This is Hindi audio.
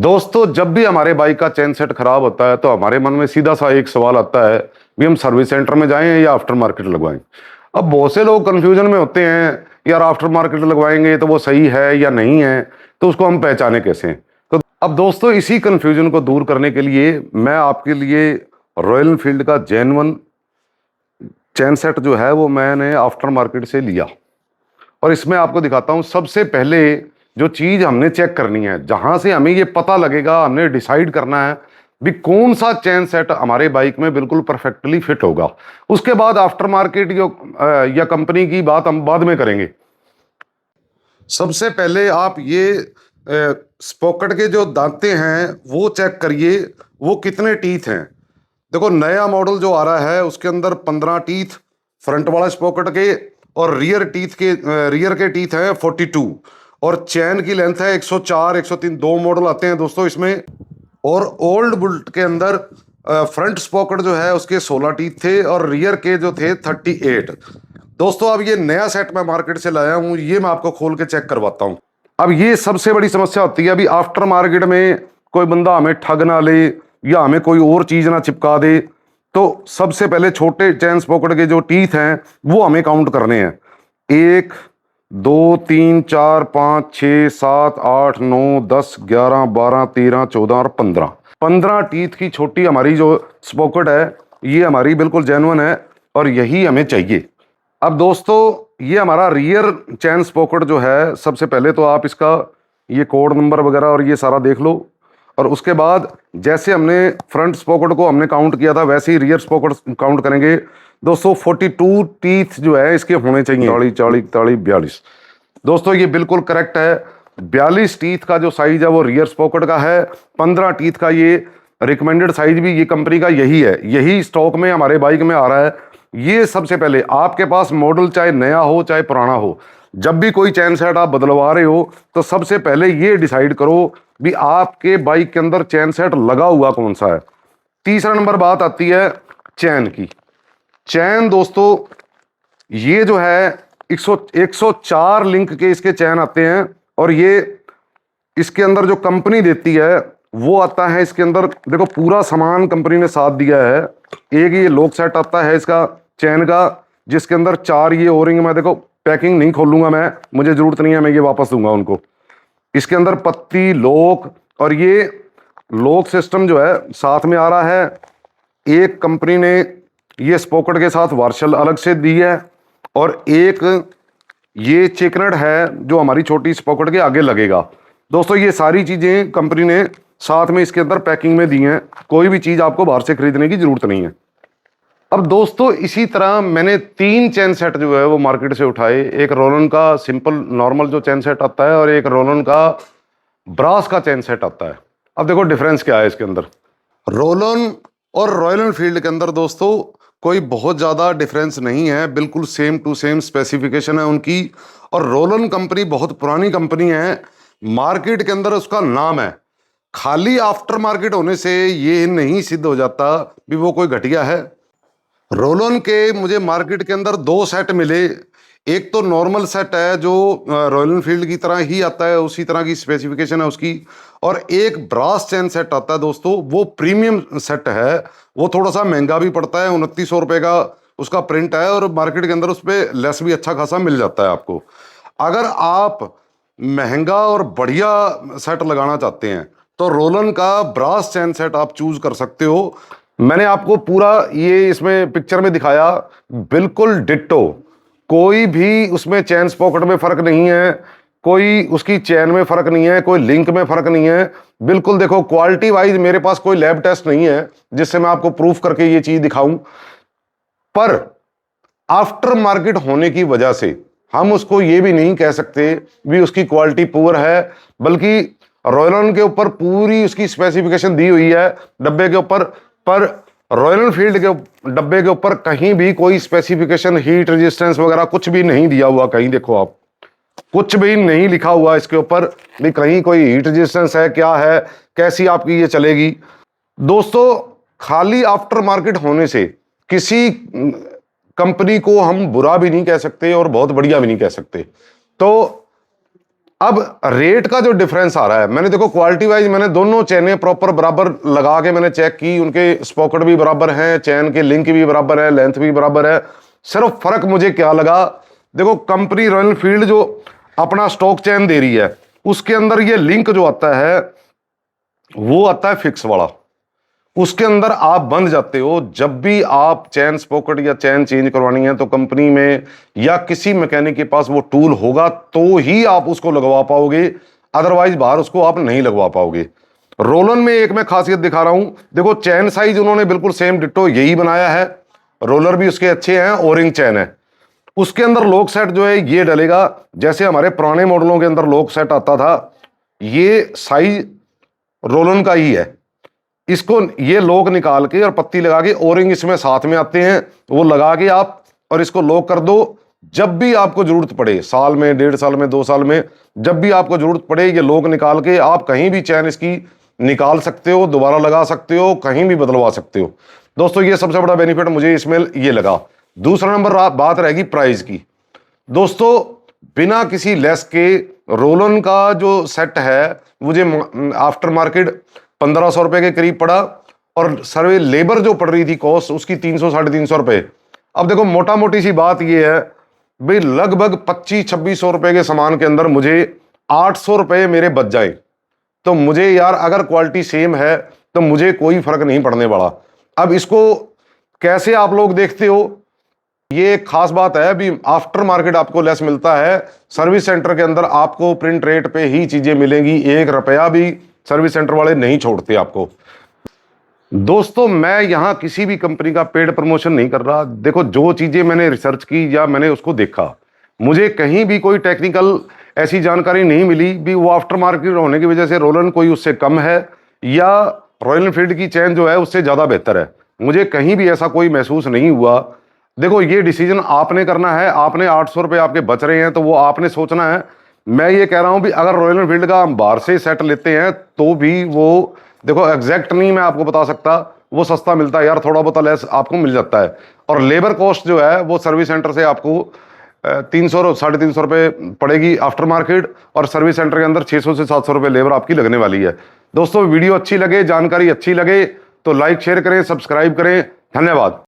दोस्तों, जब भी हमारे बाइक का चेन सेट खराब होता है तो हमारे मन में सीधा सा एक सवाल आता है भी हम सर्विस सेंटर में जाएं या आफ्टर मार्केट लगवाएं। अब बहुत से लोग कंफ्यूजन में होते हैं, यार आफ्टर मार्केट लगवाएंगे तो वो सही है या नहीं है, तो उसको हम पहचाने कैसे। तो अब दोस्तों, इसी कंफ्यूजन को दूर करने के लिए मैं आपके लिए रॉयल एनफील्ड का जेन्युइन चेन सेट जो है वो मैंने आफ्टर मार्केट से लिया और इसमें आपको दिखाता हूं। सबसे पहले जो चीज हमने चेक करनी है, जहां से हमें ये पता लगेगा, हमने डिसाइड करना है भी कौन सा चेन सेट हमारे बाइक में बिल्कुल परफेक्टली फिट होगा। उसके बाद आफ्टर मार्केट या कंपनी की बात हम बाद में करेंगे। सबसे पहले आप ये स्पॉकेट के जो दांते हैं वो चेक करिए, वो कितने टीथ हैं। देखो, नया मॉडल जो आ रहा है उसके अंदर 15 टीथ फ्रंट वाला स्पॉकेट के, और रियर के टीथ हैं 42, और चैन की लेंथ है 104, 103। दो मॉडल आते हैं दोस्तों इसमें। और ओल्ड बुलेट के अंदर फ्रंट स्पॉकेट जो है उसके 16 टीथ थे और रियर के जो थे 38। दोस्तों, अब ये नया सेट मैं मार्केट से लाया हूं, ये मैं आपको खोल के चेक करवाता हूं। अब ये सबसे बड़ी समस्या होती है, अभी आफ्टर मार्केट में कोई बंदा हमें ठग ना ले या हमें कोई और चीज ना चिपका दे। तो सबसे पहले छोटे चैन स्पॉकेट के जो टीथ हैं वो हमें काउंट करने हैं। 1 2 3 4 5 6 7 8 9 10 11 12 13 14 और 15 टीथ की छोटी हमारी जो स्पॉकेट है ये हमारी बिल्कुल जेन्युइन है और यही हमें चाहिए। अब दोस्तों, ये हमारा रियर चैन स्पॉकेट जो है, सबसे पहले तो आप इसका ये कोड नंबर वगैरह और ये सारा देख लो, और उसके बाद जैसे हमने फ्रंट स्पॉकेट को हमने काउंट किया था वैसे ही रियर स्पॉकेट काउंट करेंगे। दोस्तों, 42 टीथ जो है इसके होने चाहिए। 40 40 41 42। दोस्तों, ये बिल्कुल करेक्ट है। 42 टीथ का जो साइज है वो रियर स्पॉकेट का है। 15 टीथ का ये रिकमेंडेड साइज भी ये कंपनी का यही है, यही स्टॉक में हमारे बाइक में आ रहा है। ये सबसे पहले आपके पास मॉडल चाहे नया हो चाहे पुराना हो, जब भी कोई चैन सेट आप बदलवा रहे हो तो सबसे पहले ये डिसाइड करो भी आपके बाइक के अंदर चैन सेट लगा हुआ कौन सा है। तीसरा नंबर बात आती है चैन की। चैन दोस्तों, ये जो है 104 लिंक के इसके चैन आते हैं, और ये इसके अंदर जो कंपनी देती है वो आता है इसके अंदर। देखो, पूरा सामान कंपनी ने साथ दिया है। एक ये लॉक सेट आता है इसका चैन का, जिसके अंदर 4 ये ओरिंग। मैं देखो पैकिंग नहीं खोलूंगा, मैं मुझे जरूरत नहीं है, मैं ये वापस दूंगा उनको। इसके अंदर पत्ती, लॉक, और ये लॉक सिस्टम जो है साथ में आ रहा है। एक कंपनी ने ये स्पॉकेट के साथ वार्शल अलग से दी है, और एक ये चेकनट है जो हमारी छोटी स्पॉकेट के आगे लगेगा। दोस्तों, ये सारी चीजें कंपनी ने साथ में इसके अंदर पैकिंग में दी हैं। कोई भी चीज आपको बाहर से खरीदने की जरूरत नहीं है। अब दोस्तों, इसी तरह मैंने 3 चैन सेट जो है वो मार्केट से उठाए। एक रोलन का सिंपल नॉर्मल जो चैन सेट आता है, और एक रोलन का ब्रास का चैन सेट आता है। अब देखो डिफरेंस क्या है इसके अंदर। रोलन और रॉयल एनफील्ड के अंदर दोस्तों कोई बहुत ज़्यादा डिफरेंस नहीं है, बिल्कुल सेम टू सेम स्पेसिफिकेशन है उनकी। और रोलन कंपनी बहुत पुरानी कंपनी है, मार्केट के अंदर उसका नाम है। खाली आफ्टर मार्केट होने से ये नहीं सिद्ध हो जाता भी वो कोई घटिया है। रोलन के मुझे मार्केट के अंदर 2 सेट मिले। एक तो नॉर्मल सेट है जो रॉयल एनफील्ड की तरह ही आता है, उसी तरह की स्पेसिफिकेशन है उसकी। और एक ब्रास चैन सेट आता है दोस्तों, वो प्रीमियम सेट है। वो थोड़ा सा महंगा भी पड़ता है, 2900 रुपये का उसका प्रिंट है, और मार्केट के अंदर उस पर लेस भी अच्छा खासा मिल जाता है आपको। अगर आप महंगा और बढ़िया सेट लगाना चाहते हैं तो रोलन का ब्रास चैन सेट आप चूज कर सकते हो। मैंने आपको पूरा ये इसमें पिक्चर में दिखाया, बिल्कुल डिट्टो। कोई भी उसमें चैन स्पॉकेट में फर्क नहीं है, कोई उसकी चैन में फर्क नहीं है, कोई लिंक में फर्क नहीं है। बिल्कुल देखो, क्वालिटी वाइज मेरे पास कोई लैब टेस्ट नहीं है जिससे मैं आपको प्रूफ करके ये चीज दिखाऊं, पर आफ्टर मार्केट होने की वजह से हम उसको ये भी नहीं कह सकते भी उसकी क्वालिटी पुअर है। बल्कि रॉयल के ऊपर पूरी उसकी स्पेसिफिकेशन दी हुई है डब्बे के ऊपर, पर रॉयल एनफील्ड के डब्बे के ऊपर कहीं भी कोई स्पेसिफिकेशन, हीट रेजिस्टेंस वगैरह कुछ भी नहीं दिया हुआ। कहीं देखो आप, कुछ भी नहीं लिखा हुआ इसके ऊपर भी कहीं कोई हीट रेजिस्टेंस है, क्या है, कैसी आपकी ये चलेगी। दोस्तों, खाली आफ्टर मार्केट होने से किसी कंपनी को हम बुरा भी नहीं कह सकते और बहुत बढ़िया भी नहीं कह सकते। तो अब रेट का जो डिफरेंस आ रहा है, मैंने देखो क्वालिटी वाइज मैंने दोनों चेनें प्रॉपर बराबर लगा के मैंने चेक की, उनके स्पॉकेट भी बराबर हैं, चेन के लिंक भी बराबर है, लेंथ भी बराबर है। सिर्फ फर्क मुझे क्या लगा, देखो कंपनी रॉयल एनफील्ड जो अपना स्टॉक चेन दे रही है उसके अंदर ये लिंक जो आता है वो आता है फिक्स वाला, उसके अंदर आप बंध जाते हो। जब भी आप चैन स्पॉकेट या चैन चेंज करवानी है तो कंपनी में या किसी मैकेनिक के पास वो टूल होगा तो ही आप उसको लगवा पाओगे, अदरवाइज बाहर उसको आप नहीं लगवा पाओगे। रोलन में एक मैं खासियत दिखा रहा हूं, देखो चैन साइज उन्होंने बिल्कुल सेम डिट्टो यही बनाया है, रोलर भी उसके अच्छे हैं, ओरिंग चैन है। उसके अंदर लॉक सेट जो है ये डलेगा जैसे हमारे पुराने मॉडलों के अंदर लॉक सेट आता था, ये साइज रोलन का ही है। इसको ये लॉक निकाल के और पत्ती लगा के ओरिंग इसमें साथ में आते हैं, वो लगा के आप और इसको लॉक कर दो। जब भी आपको जरूरत पड़े, साल में, 1.5 साल में, 2 साल में, जब भी आपको जरूरत पड़े ये लॉक निकाल के आप कहीं भी चैन इसकी निकाल सकते हो, दोबारा लगा सकते हो, कहीं भी बदलवा सकते हो। दोस्तों ये सबसे बड़ा बेनिफिट मुझे इसमें ये लगा। दूसरा नंबर बात रहेगी प्राइस की। दोस्तों बिना किसी लेस के रोलन का जो सेट है मुझे आफ्टर मार्केट 1500 रुपए के करीब पड़ा और सर्वे लेबर जो पड़ रही थी कॉस्ट उसकी 300 350 रुपए। अब देखो मोटा मोटी सी बात ये है भाई, लगभग 2500-2600 रुपए के सामान के अंदर मुझे 800 रुपए मेरे बच जाए तो मुझे यार अगर क्वालिटी सेम है तो मुझे कोई फर्क नहीं पड़ने वाला। अब इसको कैसे आप लोग देखते हो, ये एक खास बात है, अभी आफ्टर मार्केट आपको लेस मिलता है, सर्विस सेंटर के अंदर आपको प्रिंट रेट पे ही चीजें मिलेंगी, 1 रुपया भी सर्विस सेंटर वाले नहीं छोड़ते आपको। दोस्तों मैं यहां किसी भी कंपनी का पेड प्रमोशन नहीं कर रहा, देखो जो चीजें मैंने रिसर्च की या मैंने उसको देखा, मुझे कहीं भी कोई टेक्निकल ऐसी जानकारी नहीं मिली भी वो आफ्टर मार्केट होने की वजह से रोलन कोई उससे कम है या रॉयल एनफील्ड की चैन जो है उससे ज्यादा बेहतर है, मुझे कहीं भी ऐसा कोई महसूस नहीं हुआ। देखो ये डिसीजन आपने करना है, आपने 800 रुपये आपके बच रहे हैं तो वो आपने सोचना है। मैं ये कह रहा हूं भी अगर रॉयल एनफील्ड का हम बाहर से सेट लेते हैं तो भी वो देखो एग्जैक्ट नहीं मैं आपको बता सकता, वो सस्ता मिलता है यार, थोड़ा बहुत लेस आपको मिल जाता है। और लेबर कॉस्ट जो है वो सर्विस सेंटर से आपको 300 350 रुपये पड़ेगी आफ्टर मार्केट, और सर्विस सेंटर के अंदर 600 से 700 रुपये लेबर आपकी लगने वाली है। दोस्तों वीडियो अच्छी लगे, जानकारी अच्छी लगे तो लाइक शेयर करें, सब्सक्राइब करें, धन्यवाद।